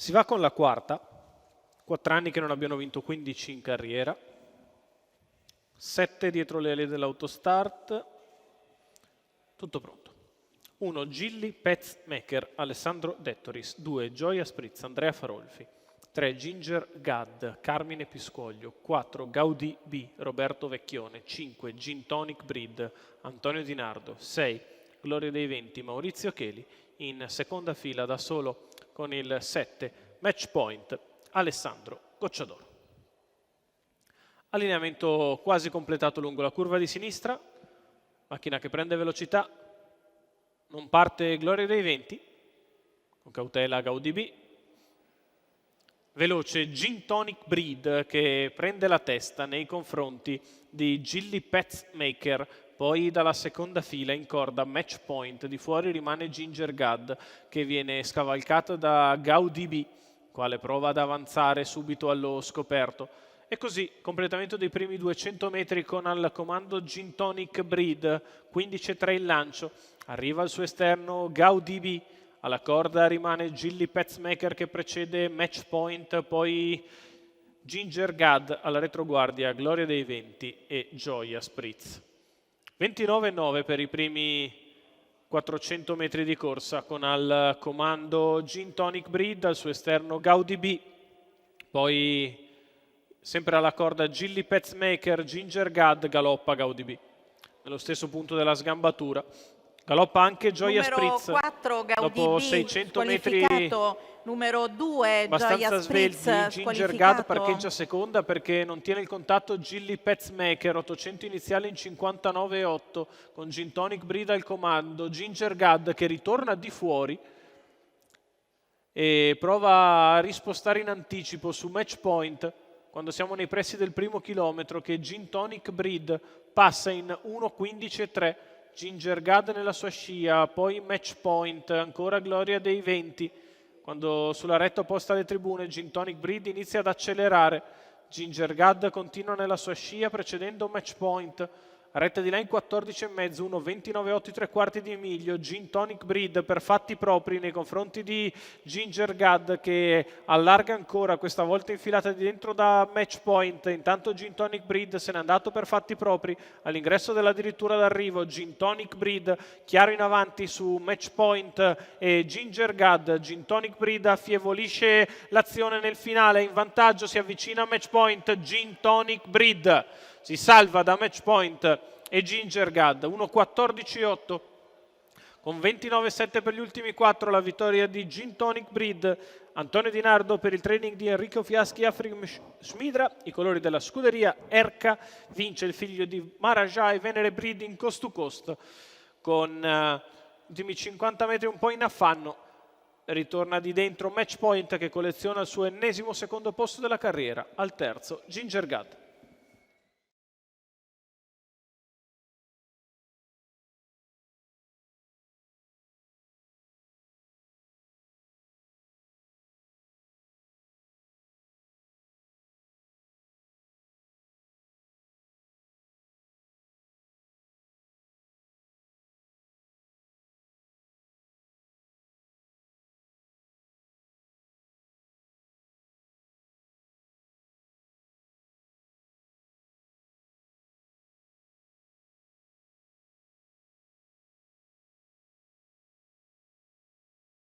Si va con la quarta, 4 anni che non abbiano vinto 15 in carriera, 7 dietro le ali dell'autostart, tutto pronto. 1 Gilly Petzmaker, Alessandro Dettoris, 2 Gioia Spritz, Andrea Farolfi, 3 Ginger Gadd, Carmine Piscoglio, 4 Gaudì B, Roberto Vecchione, 5 Gin Tonic Breed, Antonio Di Nardo, 6 Gloria dei Venti, Maurizio Cheli, in seconda fila da solo con il 7 Match Point, Alessandro Gocciadoro. Allineamento quasi completato lungo la curva di sinistra, macchina che prende velocità, non parte Gloria dei Venti, con cautela Gaudì B, veloce Gin Tonic Breed che prende la testa nei confronti di Gilly Petzmaker, poi dalla seconda fila in corda Match Point, di fuori rimane Ginger Gadd che viene scavalcato da Gaudì B, quale prova ad avanzare subito allo scoperto. E così, completamento dei primi 200 metri con al comando Gin Tonic Breed, 15,3 il lancio, arriva al suo esterno Gaudì B, alla corda rimane Gilly Petzmaker che precede Match Point, poi Ginger Gadd alla retroguardia, Gloria dei Venti e Gioia Spritz. 29,9 per i primi 400 metri di corsa con al comando Gin Tonic Breed, al suo esterno Gaudì B, poi sempre alla corda Gilly Petzmaker, Ginger Gadd, galoppa Gaudì B. Nello stesso punto della sgambatura. Galoppa anche Gioia Spritz. Numero 4 Gaudì dopo B, 600 metri numero 2 abbastanza Gioia Spritz, svelti. Ginger Gadd parcheggia seconda perché non tiene il contatto Gilly Petzmaker, 800 iniziali in 59,8 con Gin Tonic Breed al comando. Ginger Gadd che ritorna di fuori e prova a rispostare in anticipo su Match Point quando siamo nei pressi del primo chilometro, che Gin Tonic Breed passa in 1,15,3. Ginger Gadd nella sua scia, poi Match Point, ancora Gloria dei Venti. Quando sulla retta opposta alle tribune Gin Tonic Breed inizia ad accelerare. Ginger Gadd continua nella sua scia precedendo Match Point. Retta di là in 14,5, 1,29,8 tre quarti di miglio. Gin Tonic Breed per fatti propri nei confronti di Ginger Gadd che allarga ancora, questa volta infilata di dentro da Match Point. Intanto Gin Tonic Breed se n'è andato per fatti propri all'ingresso dell'addirittura d'arrivo. Gin Tonic Breed chiaro in avanti su Match Point e Ginger Gadd. Gin Tonic Breed affievolisce l'azione nel finale, in vantaggio, si avvicina a Match Point. Gin Tonic Breed si salva da Match Point e Ginger Gadd, 1,14,8 con 29,7 per gli ultimi 4, la vittoria di Gin Tonic Breed. Antonio Di Nardo per il training di Enrico Fiaschi, Afrim Schmidra, i colori della scuderia Erca, vince il figlio di Marajai, Venere Breeding Coast to Coast con gli ultimi 50 metri un po' in affanno. Ritorna di dentro Match Point che colleziona il suo ennesimo secondo posto della carriera, al terzo Ginger Gadd.